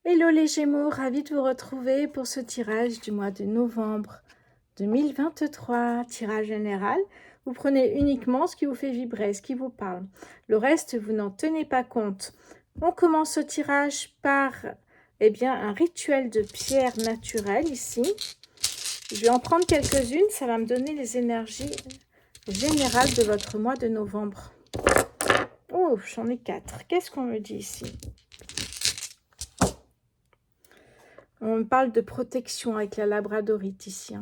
Hello les Gémeaux, ravie de vous retrouver pour ce tirage du mois de novembre 2023, tirage général. Vous prenez uniquement ce qui vous fait vibrer, ce qui vous parle. Le reste, vous n'en tenez pas compte. On commence ce tirage par un rituel de pierre naturelle ici. Je vais en prendre quelques-unes, ça va me donner les énergies générales de votre mois de novembre. Oh, j'en ai 4. Qu'est-ce qu'on me dit ici ? On me parle de protection avec la labradorite ici.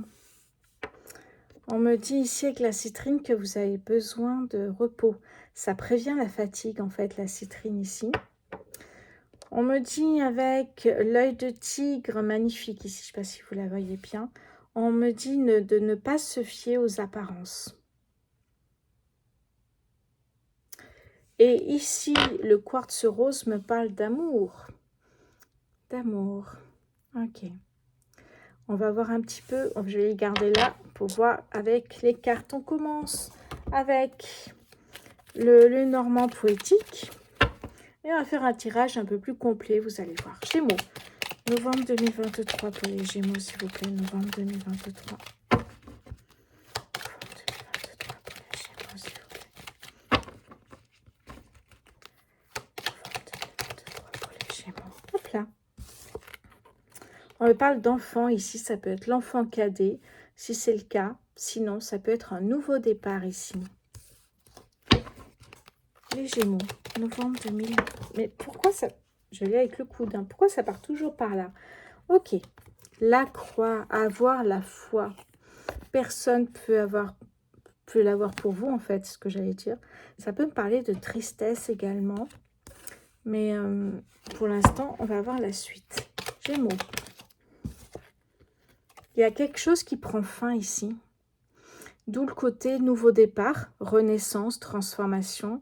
On me dit ici avec la citrine que vous avez besoin de repos. Ça prévient la fatigue en fait, la citrine ici. On me dit avec l'œil de tigre magnifique ici, je ne sais pas si vous la voyez bien. On me dit de ne pas se fier aux apparences. Et ici, le quartz rose me parle d'amour. D'amour. Ok. On va voir un petit peu, je vais les garder là pour voir avec les cartes. On commence avec le normand poétique. Et on va faire un tirage un peu plus complet, vous allez voir. Gémeaux, novembre 2023 pour les Gémeaux, s'il vous plaît. Novembre 2023. Hop là. On me parle d'enfant ici, ça peut être l'enfant cadet, si c'est le cas. Sinon, ça peut être un nouveau départ ici. Les Gémeaux, novembre 2000. Mais pourquoi ça... Je l'ai avec le coude. Hein. Pourquoi ça part toujours par là? Ok. La croix, avoir la foi. Personne peut l'avoir pour vous, en fait, ce que j'allais dire. Ça peut me parler de tristesse également. Mais pour l'instant, on va voir la suite. Gémeaux. Il y a quelque chose qui prend fin ici. D'où le côté nouveau départ, renaissance, transformation.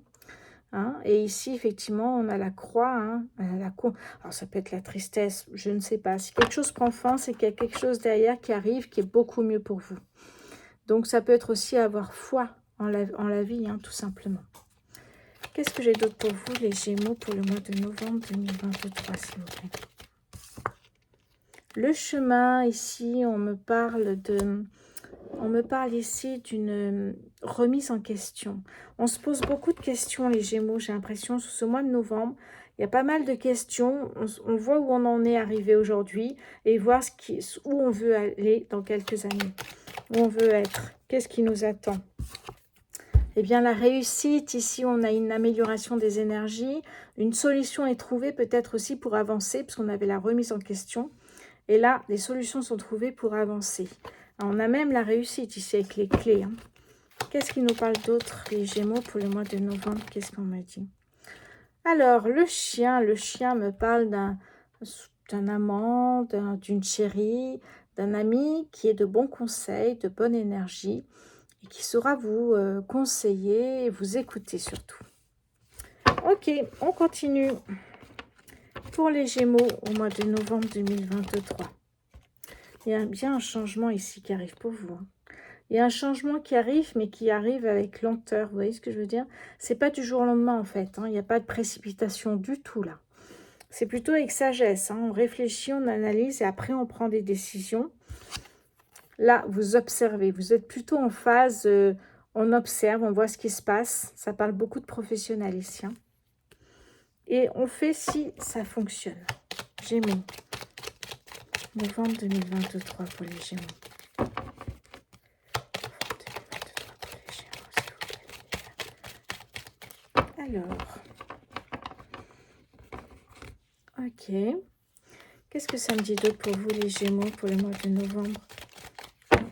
Hein, et ici, effectivement, on a la croix. Hein, alors, ça peut être la tristesse, je ne sais pas. Si quelque chose prend fin, c'est qu'il y a quelque chose derrière qui arrive qui est beaucoup mieux pour vous. Donc, ça peut être aussi avoir foi en la vie, hein, tout simplement. Qu'est-ce que j'ai d'autre pour vous, les Gémeaux, pour le mois de novembre 2023, s'il vous plaît? Le chemin, ici, on me parle ici d'une remise en question. On se pose beaucoup de questions, les Gémeaux, j'ai l'impression, sur ce mois de novembre. Il y a pas mal de questions. On voit où on en est arrivé aujourd'hui et voir où on veut aller dans quelques années. Où on veut être. Qu'est-ce qui nous attend? Eh bien, la réussite, ici, on a une amélioration des énergies. Une solution est trouvée peut-être aussi pour avancer, puisqu'on avait la remise en question. Et là, les solutions sont trouvées pour avancer. On a même la réussite ici avec les clés. Hein. Qu'est-ce qui nous parle d'autre, les Gémeaux, pour le mois de novembre? Qu'est-ce qu'on me dit? Alors, le chien me parle d'un amant, d'une chérie, d'un ami qui est de bons conseils, de bonne énergie et qui saura vous conseiller et vous écouter surtout. Ok, on continue. Pour les Gémeaux, au mois de novembre 2023. Il y a bien un changement ici qui arrive pour vous. Hein. Il y a un changement qui arrive, mais qui arrive avec lenteur. Vous voyez ce que je veux dire? C'est pas du jour au lendemain, en fait. Hein. Il n'y a pas de précipitation du tout, là. C'est plutôt avec sagesse. Hein. On réfléchit, on analyse, et après, on prend des décisions. Là, vous observez. Vous êtes plutôt en phase... on observe, on voit ce qui se passe. Ça parle beaucoup de professionnels ici. Hein. Et on fait si ça fonctionne. Gémeaux. Novembre 2023 pour les Gémeaux. Alors, ok. Qu'est-ce que ça me dit d'autre pour vous, les Gémeaux, pour le mois de novembre?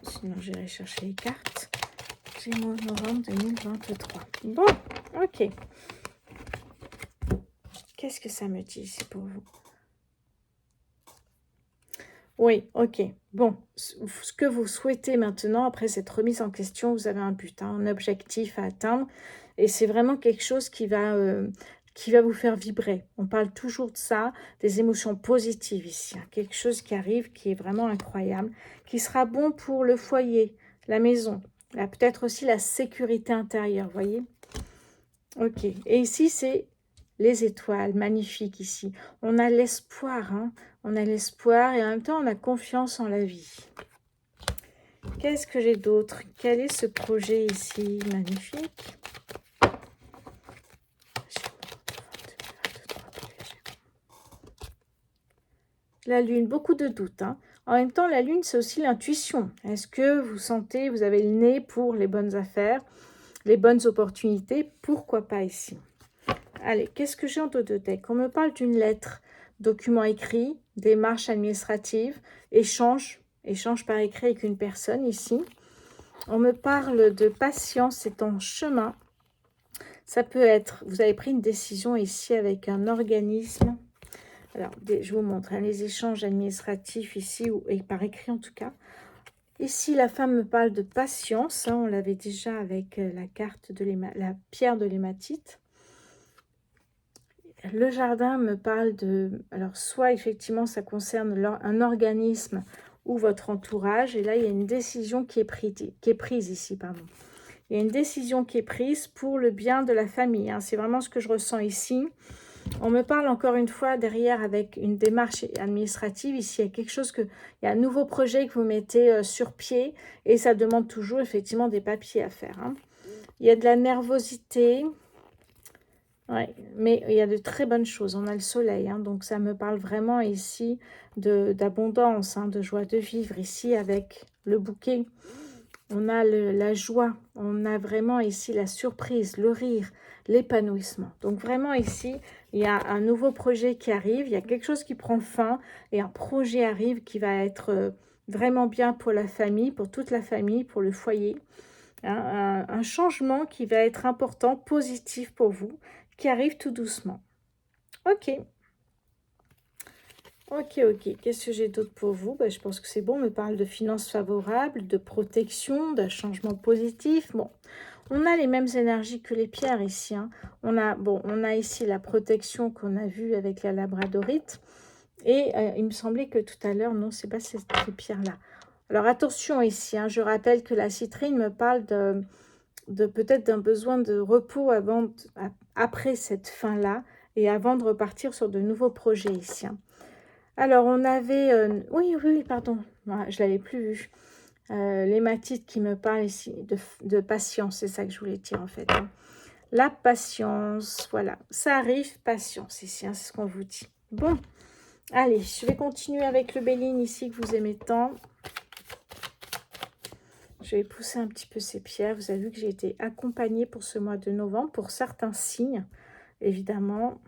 Sinon, j'irai chercher les cartes. Gémeaux, novembre 2023. Bon, ok. Qu'est-ce que ça me dit ici pour vous? Oui, ok. Bon, ce que vous souhaitez maintenant, après cette remise en question, vous avez un but, hein, un objectif à atteindre. Et c'est vraiment quelque chose qui va vous faire vibrer. On parle toujours de ça, des émotions positives ici. Hein, quelque chose qui arrive, qui est vraiment incroyable, qui sera bon pour le foyer, la maison. Peut-être aussi la sécurité intérieure, vous voyez? Ok. Et ici, c'est les étoiles, magnifique ici. On a l'espoir, hein, on a l'espoir et en même temps on a confiance en la vie. Qu'est-ce que j'ai d'autre? Quel est ce projet ici? Magnifique. La lune, beaucoup de doutes, hein. En même temps, la lune, c'est aussi l'intuition. Est-ce que vous sentez, vous avez le nez pour les bonnes affaires, les bonnes opportunités? Pourquoi pas ici? Allez, qu'est-ce que j'ai en dos de deck? On me parle d'une lettre, document écrit, démarche administrative, échange par écrit avec une personne ici. On me parle de patience, c'est en chemin. Ça peut être, vous avez pris une décision ici avec un organisme. Alors, je vous montre hein, les échanges administratifs ici, et par écrit en tout cas. Ici, la femme me parle de patience. Hein, on l'avait déjà avec la carte de la pierre de l'hématite. Le jardin me parle de... Alors, soit effectivement, ça concerne un organisme ou votre entourage. Et là, il y a une décision qui est prise ici, pardon. Il y a une décision qui est prise pour le bien de la famille. Hein. C'est vraiment ce que je ressens ici. On me parle encore une fois derrière avec une démarche administrative. Ici, il y a quelque chose il y a un nouveau projet que vous mettez sur pied et ça demande toujours effectivement des papiers à faire. Hein. Il y a de la nervosité, ouais, mais il y a de très bonnes choses. On a le soleil, hein, donc ça me parle vraiment ici d'abondance, hein, de joie de vivre ici avec le bouquet. On a la joie, on a vraiment ici la surprise, le rire, l'épanouissement. Donc vraiment ici, il y a un nouveau projet qui arrive, il y a quelque chose qui prend fin et un projet arrive qui va être vraiment bien pour la famille, pour toute la famille, pour le foyer. Hein, un changement qui va être important, positif pour vous, qui arrive tout doucement. Ok. Ok. Qu'est-ce que j'ai d'autre pour vous? Ben, je pense que c'est bon. On me parle de finances favorables, de protection, d'un changement positif. Bon, on a les mêmes énergies que les pierres ici. Hein. On a ici la protection qu'on a vue avec la labradorite. Et il me semblait que tout à l'heure, non, c'est pas ces pierres-là. Alors attention ici. Hein, je rappelle que la citrine me parle de peut-être d'un besoin de repos après cette fin-là et avant de repartir sur de nouveaux projets ici. Hein. Alors, on avait... oui, pardon. Je ne l'avais plus vu. L'hématite qui me parle ici de patience. C'est ça que je voulais dire, en fait. Hein. La patience. Voilà. Ça arrive, patience ici. Hein, c'est ce qu'on vous dit. Bon. Allez, je vais continuer avec le Béline ici que vous aimez tant. Je vais pousser un petit peu ces pierres. Vous avez vu que j'ai été accompagnée pour ce mois de novembre. Pour certains signes, évidemment.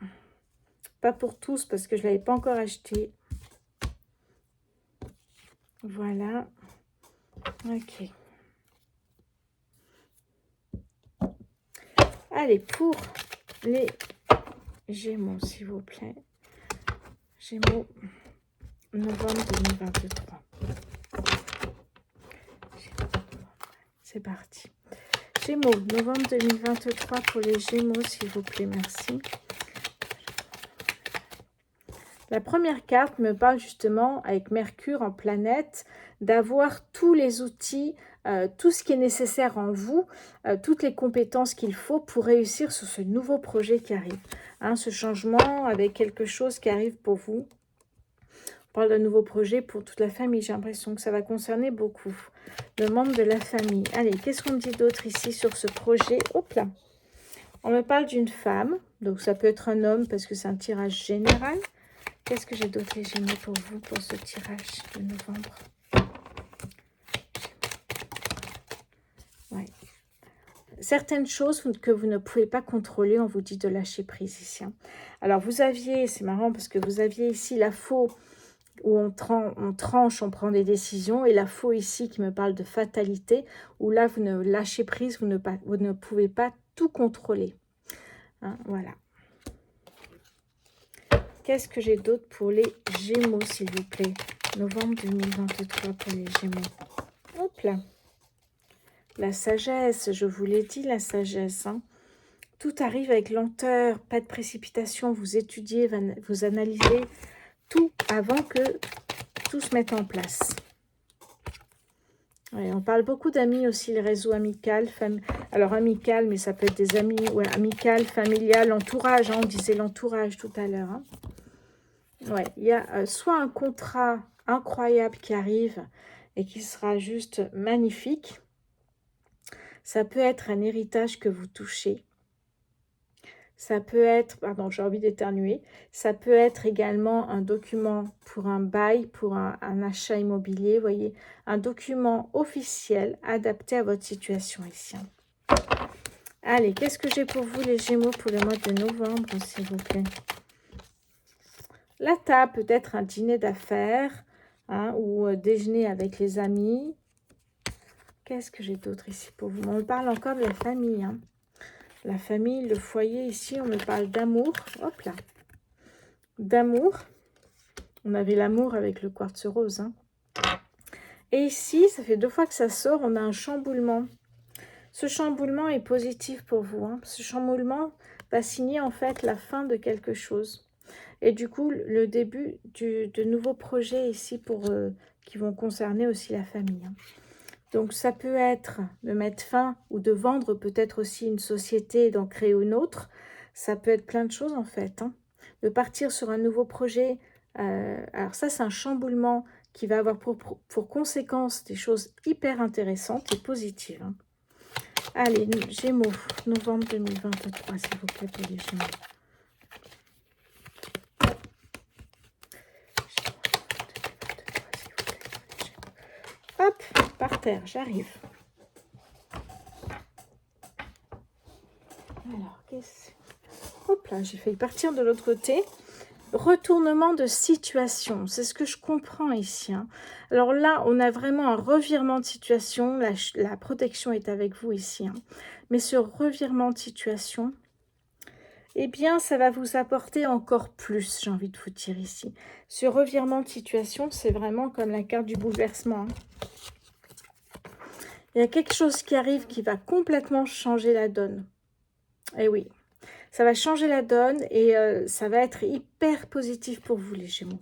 Pas pour tous parce que je ne l'avais pas encore acheté. Voilà. Ok. Allez, pour les Gémeaux, s'il vous plaît. Gémeaux, novembre 2023. C'est parti. Gémeaux, novembre 2023 pour les Gémeaux, s'il vous plaît. Merci. La première carte me parle justement, avec Mercure en planète, d'avoir tous les outils, tout ce qui est nécessaire en vous, toutes les compétences qu'il faut pour réussir sur ce nouveau projet qui arrive. Hein, ce changement avec quelque chose qui arrive pour vous. On parle d'un nouveau projet pour toute la famille. J'ai l'impression que ça va concerner beaucoup le membre de la famille. Allez, qu'est-ce qu'on me dit d'autre ici sur ce projet? Hop là. On me parle d'une femme. Donc, ça peut être un homme parce que c'est un tirage général. Qu'est-ce que j'ai d'autre les Gémeaux pour vous pour ce tirage de novembre? Ouais. Certaines choses que vous ne pouvez pas contrôler, on vous dit de lâcher prise ici. Hein. Alors, vous aviez, c'est marrant parce que vous aviez ici la faux où on tranche, on prend des décisions, et la faux ici qui me parle de fatalité, où là, vous ne lâchez prise, vous ne pouvez pas tout contrôler. Hein, voilà. Qu'est-ce que j'ai d'autre pour les Gémeaux, s'il vous plaît? Novembre 2023 pour les Gémeaux. Hop là. La sagesse, je vous l'ai dit, la sagesse. Hein. Tout arrive avec lenteur, pas de précipitation. Vous étudiez, vous analysez tout avant que tout se mette en place. Ouais, on parle beaucoup d'amis aussi, les réseaux amicaux. Alors, amical, mais ça peut être des amis, ouais, amical, familial, l'entourage. Hein, on disait l'entourage tout à l'heure. Hein. Ouais, il y a soit un contrat incroyable qui arrive et qui sera juste magnifique. Ça peut être un héritage que vous touchez. Ça peut être, pardon, j'ai envie d'éternuer, ça peut être également un document pour un bail, pour un achat immobilier, vous voyez, un document officiel adapté à votre situation ici. Allez, qu'est-ce que j'ai pour vous les Gémeaux pour le mois de novembre, s'il vous plaît? La table, peut-être un dîner d'affaires, hein, ou déjeuner avec les amis. Qu'est-ce que j'ai d'autre ici pour vous? On me parle encore de la famille, hein. La famille, le foyer, ici, on me parle d'amour. Hop là. D'amour. On avait l'amour avec le quartz rose. Hein. Et ici, ça fait 2 fois que ça sort, on a un chamboulement. Ce chamboulement est positif pour vous. Hein. Ce chamboulement va signer en fait la fin de quelque chose. Et du coup, le début de nouveaux projets ici pour qui vont concerner aussi la famille. Hein. Donc, ça peut être de mettre fin ou de vendre peut-être aussi une société et d'en créer une autre. Ça peut être plein de choses en fait. Hein. De partir sur un nouveau projet. Alors ça, c'est un chamboulement qui va avoir pour conséquence des choses hyper intéressantes et positives. Hein. Allez, Gémeaux, novembre 2023, s'il vous plaît, pour les Gémeaux. Hop, par terre, j'arrive. Alors, qu'est-ce... Hop là, j'ai failli partir de l'autre côté. Retournement de situation, c'est ce que je comprends ici. Hein. Alors là, on a vraiment un revirement de situation. La protection est avec vous ici. Hein. Mais ce revirement de situation, eh bien, ça va vous apporter encore plus, j'ai envie de vous dire ici. Ce revirement de situation, c'est vraiment comme la carte du bouleversement. Hein. Il y a quelque chose qui arrive qui va complètement changer la donne. Eh oui, ça va changer la donne et ça va être hyper positif pour vous, les Gémeaux.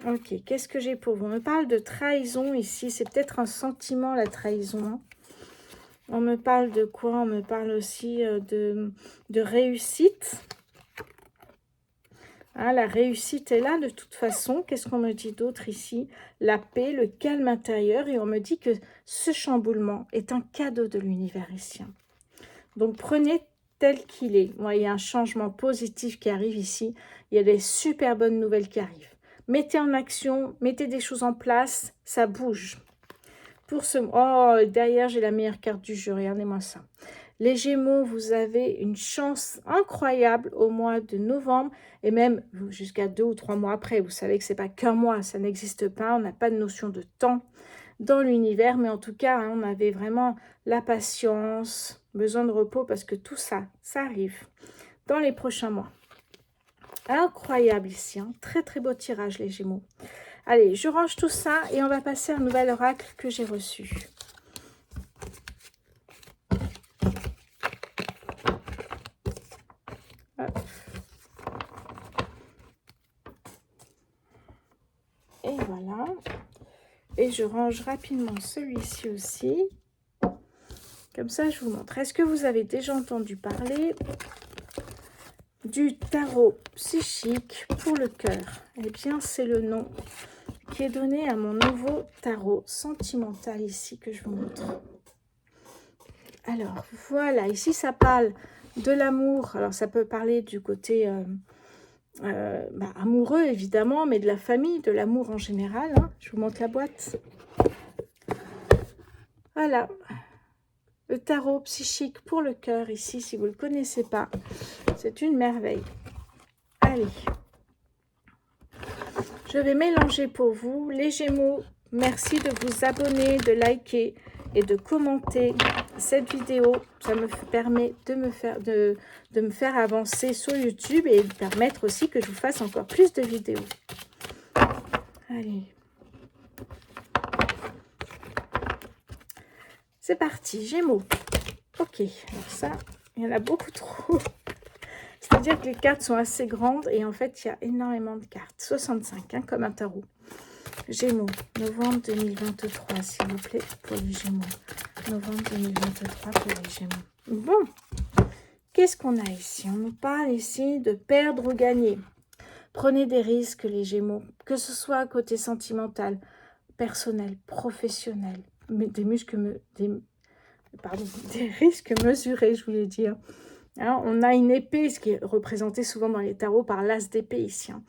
Ok, qu'est-ce que j'ai pour vous? On me parle de trahison ici. C'est peut-être un sentiment, la trahison. Hein. On me parle de quoi? On me parle aussi de réussite. Hein, la réussite est là de toute façon. Qu'est-ce qu'on me dit d'autre ici? La paix, le calme intérieur. Et on me dit que ce chamboulement est un cadeau de l'univers ici. Donc, prenez tel qu'il est. Moi, il y a un changement positif qui arrive ici. Il y a des super bonnes nouvelles qui arrivent. Mettez en action, mettez des choses en place, ça bouge. Pour ce... Oh, derrière, j'ai la meilleure carte du jeu. Regardez-moi ça. Les Gémeaux, vous avez une chance incroyable au mois de novembre et même jusqu'à 2 ou 3 mois après. Vous savez que ce n'est pas qu'un mois, ça n'existe pas. On n'a pas de notion de temps dans l'univers, mais en tout cas, hein, on avait vraiment la patience, besoin de repos parce que tout ça, ça arrive dans les prochains mois. Incroyable ici, hein. Très très beau tirage les Gémeaux. Allez, je range tout ça et on va passer à un nouvel oracle que j'ai reçu. Hop. Et voilà. Et je range rapidement celui-ci aussi. Comme ça, je vous montre. Est-ce que vous avez déjà entendu parler du tarot psychique pour le cœur? Eh bien, c'est le nom qui est donné à mon nouveau tarot sentimental ici que je vous montre. Alors, voilà. Ici, ça parle de l'amour. Alors, ça peut parler du côté amoureux, évidemment, mais de la famille, de l'amour en général. Hein. Je vous montre la boîte. Voilà. Le tarot psychique pour le cœur, ici, si vous ne le connaissez pas, c'est une merveille. Allez, je vais mélanger pour vous. Les Gémeaux, merci de vous abonner, de liker et de commenter cette vidéo. Ça me permet de me faire avancer sur YouTube et de permettre aussi que je vous fasse encore plus de vidéos. Allez. C'est parti, Gémeaux. Ok, alors ça, il y en a beaucoup trop. C'est-à-dire que les cartes sont assez grandes et en fait, il y a énormément de cartes. 65, hein, comme un tarot. Gémeaux, novembre 2023, s'il vous plaît, pour les Gémeaux. Novembre 2023 pour les Gémeaux. Bon, qu'est-ce qu'on a ici? On nous parle ici de perdre ou gagner. Prenez des risques, les Gémeaux, que ce soit côté sentimental, personnel, professionnel, mais des risques mesurés, je voulais dire. Hein, on a une épée, ce qui est représenté souvent dans les tarots par l'as d'épée ici. Hein.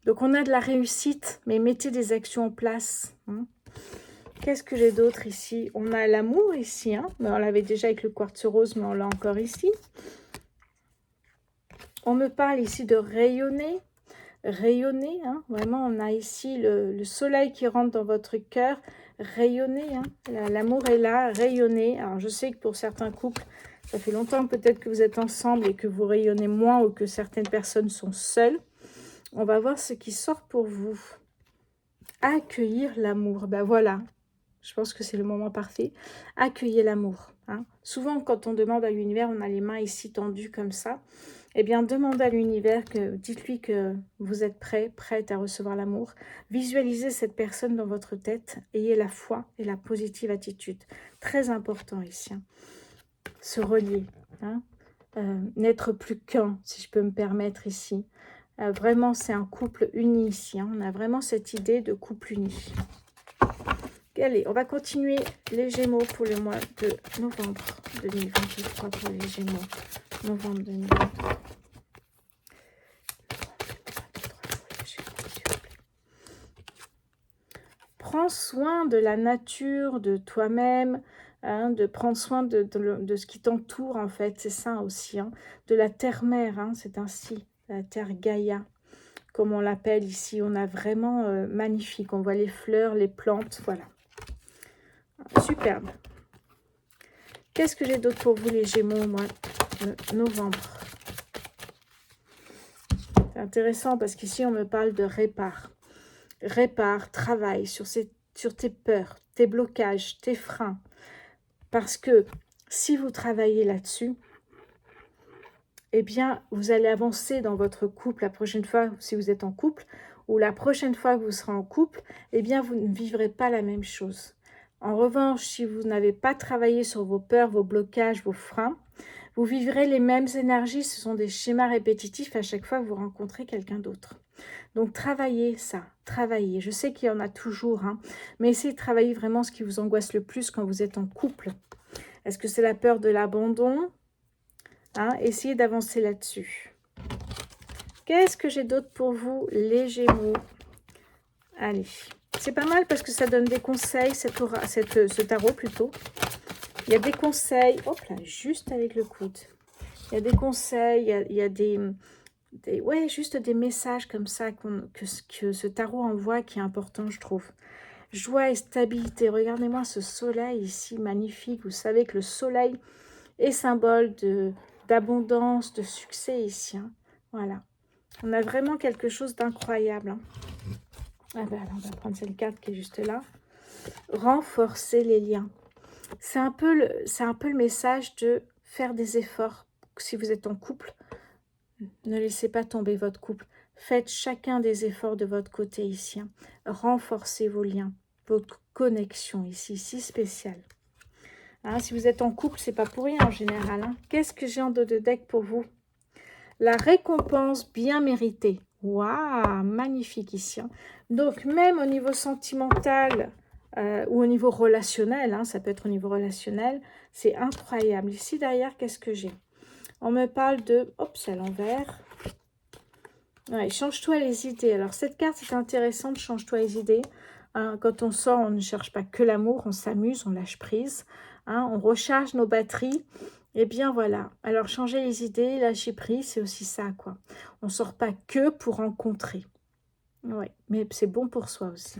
Donc on a de la réussite, mais mettez des actions en place. Hein. Qu'est-ce que j'ai d'autre ici? On a l'amour ici, hein, mais on l'avait déjà avec le quartz rose, mais on l'a encore ici. On me parle ici de rayonner. Rayonner, hein, vraiment, on a ici le soleil qui rentre dans votre cœur. Rayonner, hein, l'amour est là, rayonner. Alors je sais que pour certains couples, ça fait longtemps peut-être que vous êtes ensemble et que vous rayonnez moins ou que certaines personnes sont seules. On va voir ce qui sort pour vous. Accueillir l'amour, ben voilà. Je pense que c'est le moment parfait. Accueillez l'amour. Hein. Souvent, quand on demande à l'univers, on a les mains ici tendues comme ça. Eh bien, demandez à l'univers, dites-lui que vous êtes prête à recevoir l'amour. Visualisez cette personne dans votre tête. Ayez la foi et la positive attitude. Très important ici. Hein. Se relier. Hein. N'être plus qu'un, si je peux me permettre ici. Vraiment, c'est un couple uni ici. Hein. On a vraiment cette idée de couple uni. Allez, on va continuer les Gémeaux pour le mois de novembre 2023 pour les Gémeaux. Novembre 2023. Prends soin de la nature, de toi-même, hein, de prendre soin de ce qui t'entoure en fait, c'est ça aussi. Hein, de la terre-mère, hein, c'est ainsi, la terre Gaïa, comme on l'appelle ici. On a vraiment magnifique, on voit les fleurs, les plantes, voilà. Superbe. Qu'est-ce que j'ai d'autre pour vous, les Gémeaux, au mois de novembre? C'est intéressant parce qu'ici, on me parle de répare. Répare, travaille sur tes peurs, tes blocages, tes freins. Parce que si vous travaillez là-dessus, eh bien, vous allez avancer dans votre couple la prochaine fois, si vous êtes en couple, ou la prochaine fois que vous serez en couple, eh bien, vous ne vivrez pas la même chose. En revanche, si vous n'avez pas travaillé sur vos peurs, vos blocages, vos freins, vous vivrez les mêmes énergies. Ce sont des schémas répétitifs à chaque fois que vous rencontrez quelqu'un d'autre. Donc, travaillez ça, travaillez. Je sais qu'il y en a toujours, hein, mais essayez de travailler vraiment ce qui vous angoisse le plus quand vous êtes en couple. Est-ce que c'est la peur de l'abandon? Hein, essayez d'avancer là-dessus. Qu'est-ce que j'ai d'autre pour vous, les Gémeaux? Allez. C'est pas mal parce que ça donne des conseils, ce tarot plutôt. Il y a des conseils, hop là, juste avec le coude. Il y a des conseils, il y a ouais, juste des messages comme ça que ce tarot envoie qui est important, je trouve. Joie et stabilité. Regardez-moi ce soleil ici, magnifique. Vous savez que le soleil est symbole d'abondance, de succès ici. Hein. Voilà. On a vraiment quelque chose d'incroyable. Hein. Ah ben, alors, on va prendre cette carte qui est juste là. Renforcer les liens. C'est un peu le message de faire des efforts. Si vous êtes en couple, ne laissez pas tomber votre couple. Faites chacun des efforts de votre côté ici. Hein. Renforcez vos liens, votre connexion ici, si spéciale. Hein, si vous êtes en couple, c'est pas pour rien en général. Hein. Qu'est-ce que j'ai en dos de deck pour vous? La récompense bien méritée. Waouh, magnifique ici. Hein. Donc, même au niveau sentimental ou au niveau relationnel, hein, ça peut être au niveau relationnel, c'est incroyable. Ici, derrière, qu'est-ce que j'ai? On me parle de... Hop, c'est à l'envers. Ouais, change-toi les idées. Alors, cette carte est intéressante, change-toi les idées. Hein, quand on sort, on ne cherche pas que l'amour, on s'amuse, on lâche prise. Hein, on recharge nos batteries. Eh bien, voilà. Alors, changer les idées, lâcher prise, c'est aussi ça, quoi. On ne sort pas que pour rencontrer. Oui, mais c'est bon pour soi aussi.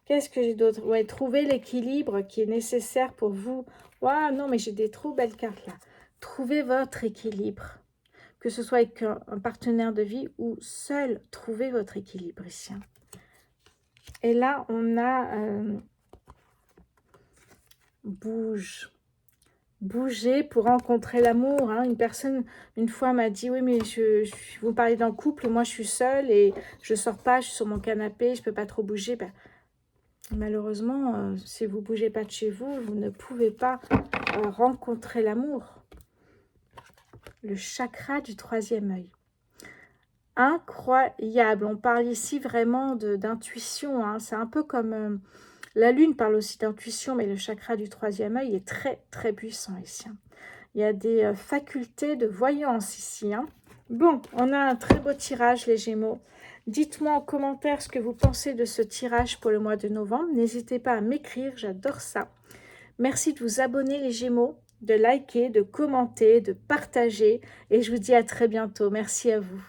Qu'est-ce que j'ai d'autre? Ouais, trouver l'équilibre qui est nécessaire pour vous. Waouh, non, mais j'ai des trop belles cartes, là. Trouvez votre équilibre. Que ce soit avec un partenaire de vie ou seul, trouvez votre équilibre ici. Et là, on a... bouge. bouger pour rencontrer l'amour. Hein. Une personne, une fois, m'a dit, oui, mais vous parlez d'un couple, moi je suis seule et je sors pas, je suis sur mon canapé, je peux pas trop bouger. Ben, malheureusement, si vous bougez pas de chez vous, vous ne pouvez pas rencontrer l'amour. Le chakra du troisième œil. Incroyable. On parle ici vraiment d'intuition. Hein. C'est un peu comme... la lune parle aussi d'intuition, mais le chakra du troisième œil est très, très puissant ici. Hein. Il y a des facultés de voyance ici. Hein. Bon, on a un très beau tirage, les Gémeaux. Dites-moi en commentaire ce que vous pensez de ce tirage pour le mois de novembre. N'hésitez pas à m'écrire, j'adore ça. Merci de vous abonner, les Gémeaux, de liker, de commenter, de partager. Et je vous dis à très bientôt. Merci à vous.